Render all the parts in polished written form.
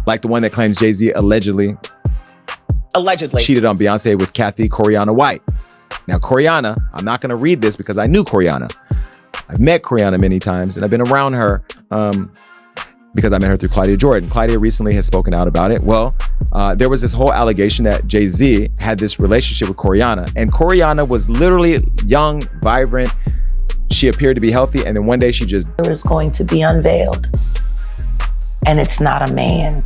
Like the one that claims Jay-Z allegedly cheated on Beyoncé with Cathy Coriana White. Now, Coriana, I'm not going to read this because I knew Coriana. I've met Coriana many times, and I've been around her because I met her through Claudia Jordan. Claudia recently has spoken out about it. Well, there was this whole allegation that Jay-Z had this relationship with Coriana, and Coriana was literally young, vibrant. She appeared to be healthy, and then one day she just... It was going to be unveiled, and it's not a man.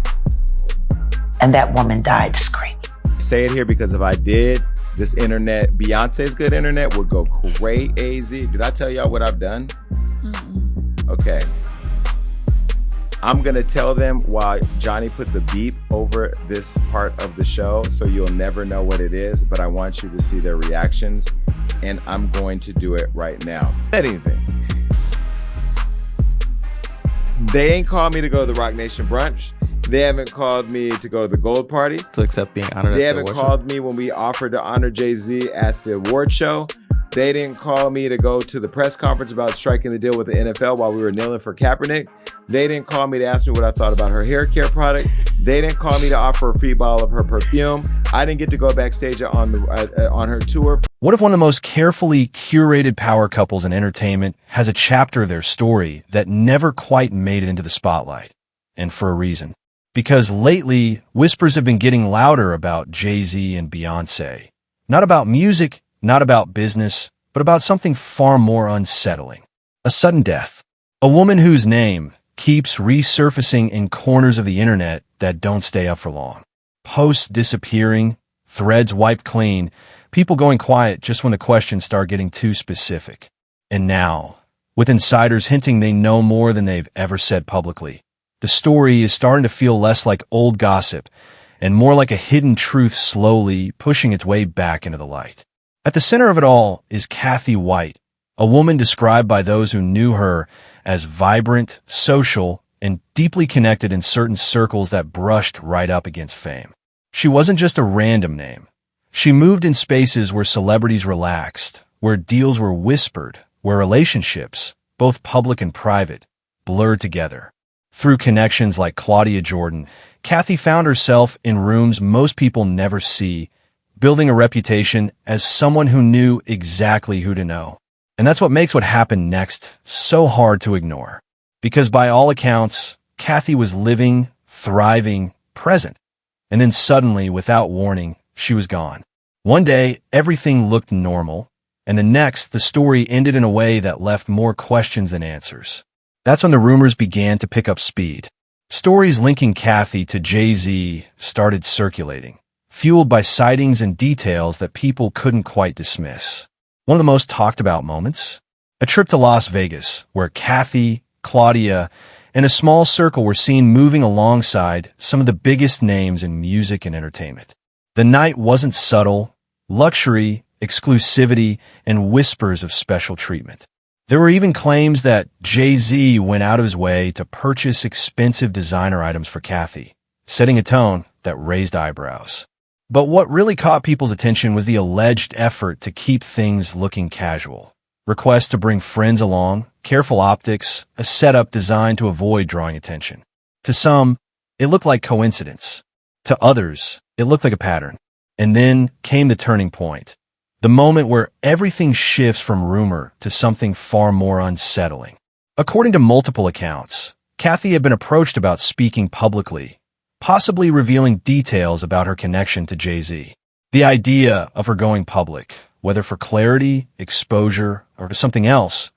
And that woman died screaming. Say it here because if I did, this internet, Beyonce's good internet would go crazy. Did I tell y'all what I've done? Mm-mm. Okay. I'm gonna tell them while Johnny puts a beep over this part of the show, so you'll never know what it is, but I want you to see their reactions, and I'm going to do it right now. Anything. They ain't called me to go to the Rock Nation brunch. They haven't called me to go to the Gold Party. To accept being honored. They haven't called me when we offered to honor Jay-Z at the award show. They didn't call me to go to the press conference about striking the deal with the NFL while we were kneeling for Kaepernick. They didn't call me to ask me what I thought about her hair care product. They didn't call me to offer a free bottle of her perfume. I didn't get to go backstage on her tour. What if one of the most carefully curated power couples in entertainment has a chapter of their story that never quite made it into the spotlight? And for a reason. Because lately, whispers have been getting louder about Jay-Z and Beyoncé. Not about music, not about business, but about something far more unsettling. A sudden death. A woman whose name keeps resurfacing in corners of the internet that don't stay up for long. Posts disappearing, threads wiped clean, people going quiet just when the questions start getting too specific. And now, with insiders hinting they know more than they've ever said publicly, the story is starting to feel less like old gossip and more like a hidden truth slowly pushing its way back into the light. At the center of it all is Cathy White, a woman described by those who knew her as vibrant, social, and deeply connected in certain circles that brushed right up against fame. She wasn't just a random name. She moved in spaces where celebrities relaxed, where deals were whispered, where relationships, both public and private, blurred together. Through connections like Claudia Jordan, Cathy found herself in rooms most people never see, building a reputation as someone who knew exactly who to know. And that's what makes what happened next so hard to ignore. Because by all accounts, Cathy was living, thriving, present. And then suddenly, without warning, she was gone. One day, everything looked normal, and the next, the story ended in a way that left more questions than answers. That's when the rumors began to pick up speed. Stories linking Cathy to Jay-Z started circulating, fueled by sightings and details that people couldn't quite dismiss. One of the most talked about moments? A trip to Las Vegas, where Cathy, Claudia, and a small circle were seen moving alongside some of the biggest names in music and entertainment. The night wasn't subtle, luxury, exclusivity, and whispers of special treatment. There were even claims that Jay-Z went out of his way to purchase expensive designer items for Cathy, setting a tone that raised eyebrows. But what really caught people's attention was the alleged effort to keep things looking casual. Requests to bring friends along, careful optics, a setup designed to avoid drawing attention. To some, it looked like coincidence. To others, it looked like a pattern. And then came the turning point. The moment where everything shifts from rumor to something far more unsettling. According to multiple accounts, Cathy had been approached about speaking publicly, possibly revealing details about her connection to Jay-Z. The idea of her going public, whether for clarity, exposure, or to something else,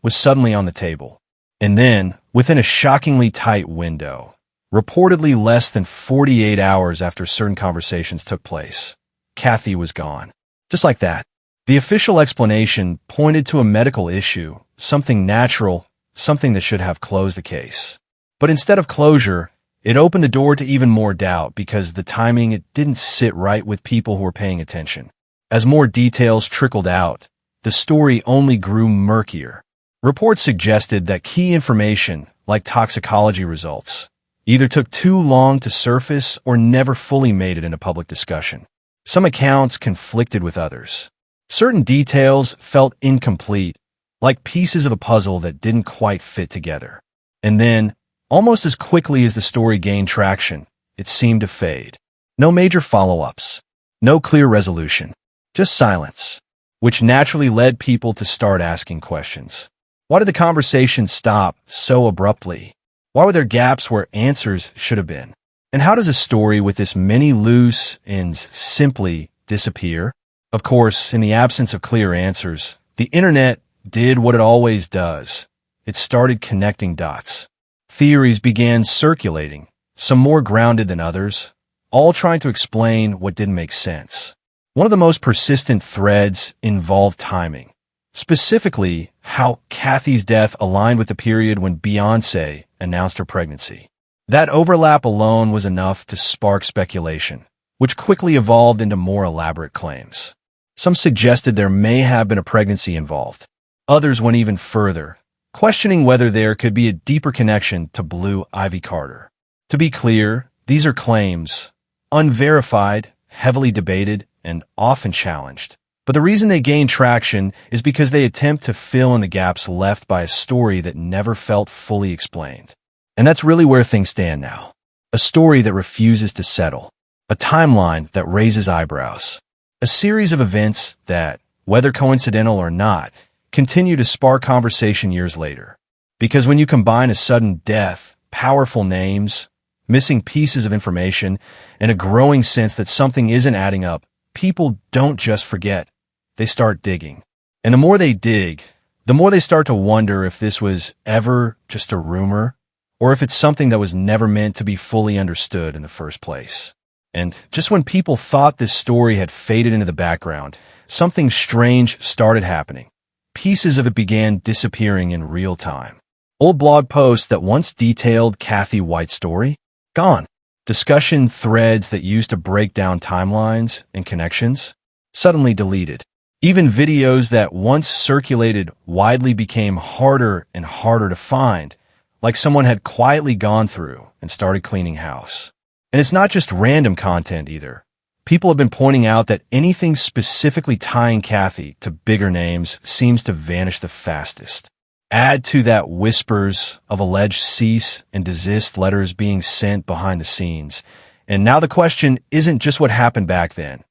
was suddenly on the table. And then, within a shockingly tight window, reportedly less than 48 hours after certain conversations took place, Cathy was gone. Just like that. The official explanation pointed to a medical issue, something natural, something that should have closed the case. But instead of closure, it opened the door to even more doubt because the timing it didn't sit right with people who were paying attention. As more details trickled out, the story only grew murkier. Reports suggested that key information, like toxicology results, either took too long to surface or never fully made it into public discussion. Some accounts conflicted with others. Certain details felt incomplete, like pieces of a puzzle that didn't quite fit together. And then, Almost as quickly as the story gained traction, it seemed to fade. No major follow-ups, no clear resolution, just silence, which naturally led people to start asking questions. Why did the conversation stop so abruptly? Why were there gaps where answers should have been? And how does a story with this many loose ends simply disappear? Of course, in the absence of clear answers, the internet did what it always does. It started connecting dots. Theories began circulating, some more grounded than others, all trying to explain what didn't make sense. One of the most persistent threads involved timing, specifically how Cathy's death aligned with the period when Beyoncé announced her pregnancy. That overlap alone was enough to spark speculation, which quickly evolved into more elaborate claims. Some suggested there may have been a pregnancy involved. Others went even further, questioning whether there could be a deeper connection to Blue Ivy Carter. To be clear, these are claims, unverified, heavily debated, and often challenged. But the reason they gain traction is because they attempt to fill in the gaps left by a story that never felt fully explained. And that's really where things stand now. A story that refuses to settle. A timeline that raises eyebrows. A series of events that, whether coincidental or not, continue to spark conversation years later. Because when you combine a sudden death, powerful names, missing pieces of information, and a growing sense that something isn't adding up, people don't just forget. They start digging. And the more they dig, the more they start to wonder if this was ever just a rumor, or if it's something that was never meant to be fully understood in the first place. And just when people thought this story had faded into the background, something strange started happening. Pieces of it began disappearing in real time. Old blog posts that once detailed Cathy White's story, gone. Discussion threads that used to break down timelines and connections, suddenly deleted. Even videos that once circulated widely became harder and harder to find, like someone had quietly gone through and started cleaning house. And it's not just random content either. People have been pointing out that anything specifically tying Cathy to bigger names seems to vanish the fastest. Add to that whispers of alleged cease and desist letters being sent behind the scenes. And now the question isn't just what happened back then.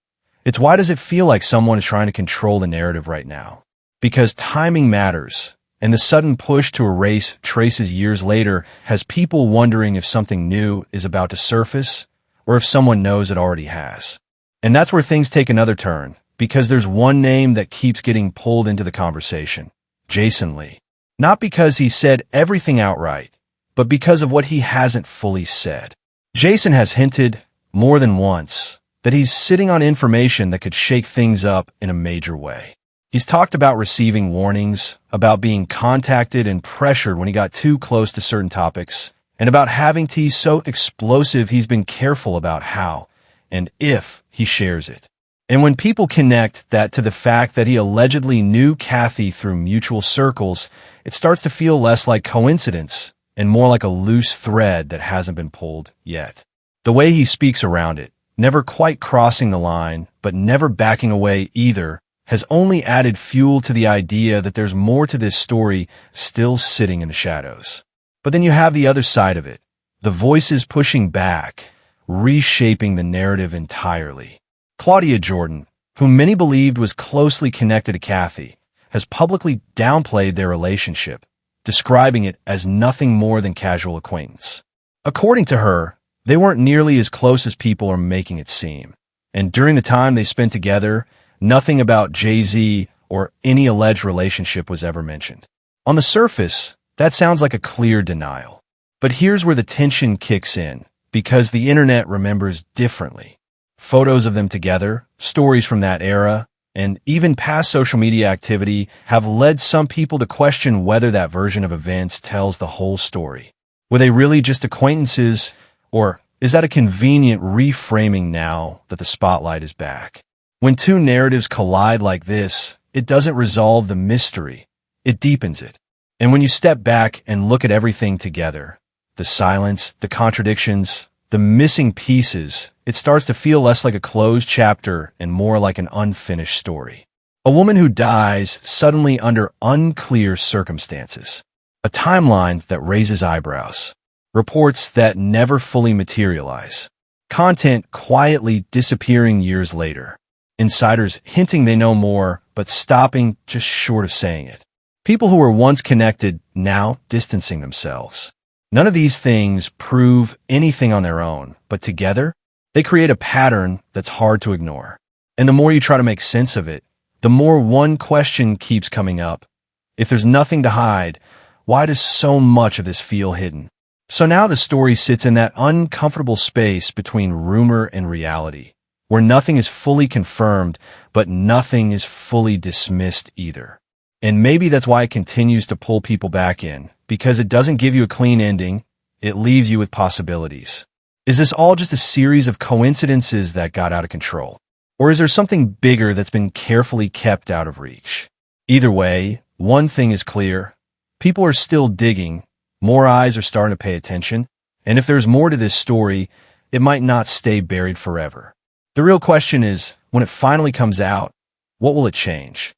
It's why does it feel like someone is trying to control the narrative right now? Because timing matters. And the sudden push to erase traces years later has people wondering if something new is about to surface or if someone knows it already has. And that's where things take another turn, because there's one name that keeps getting pulled into the conversation, Jason Lee. Not because he said everything outright, but because of what he hasn't fully said. Jason has hinted, more than once, that he's sitting on information that could shake things up in a major way. He's talked about receiving warnings, about being contacted and pressured when he got too close to certain topics, and about having tea so explosive he's been careful about how and if he shares it. And when people connect that to the fact that he allegedly knew Cathy through mutual circles, it starts to feel less like coincidence and more like a loose thread that hasn't been pulled yet. The way he speaks around it, never quite crossing the line, but never backing away either, has only added fuel to the idea that there's more to this story still sitting in the shadows. But then you have the other side of it, the voices pushing back, reshaping the narrative entirely. Claudia Jordan, whom many believed was closely connected to Cathy, has publicly downplayed their relationship, describing it as nothing more than casual acquaintance. According to her, they weren't nearly as close as people are making it seem. And during the time they spent together, nothing about Jay-Z or any alleged relationship was ever mentioned. On the surface, that sounds like a clear denial. But here's where the tension kicks in, because the internet remembers differently. Photos of them together, stories from that era, and even past social media activity have led some people to question whether that version of events tells the whole story. Were they really just acquaintances, or is that a convenient reframing now that the spotlight is back? When two narratives collide like this, it doesn't resolve the mystery, it deepens it. And when you step back and look at everything together, the silence, the contradictions, the missing pieces, it starts to feel less like a closed chapter and more like an unfinished story. A woman who dies suddenly under unclear circumstances. A timeline that raises eyebrows. reports that never fully materialize, content quietly disappearing years later, insiders hinting they know more but stopping just short of saying it, people who were once connected now distancing themselves. None of these things prove anything on their own, but together, they create a pattern that's hard to ignore. And the more you try to make sense of it, the more one question keeps coming up. If there's nothing to hide, why does so much of this feel hidden? So now the story sits in that uncomfortable space between rumor and reality, where nothing is fully confirmed, but nothing is fully dismissed either. And maybe that's why it continues to pull people back in, because it doesn't give you a clean ending, it leaves you with possibilities. Is this all just a series of coincidences that got out of control? Or is there something bigger that's been carefully kept out of reach? Either way, one thing is clear. People are still digging, more eyes are starting to pay attention, and if there's more to this story, it might not stay buried forever. The real question is, when it finally comes out, what will it change?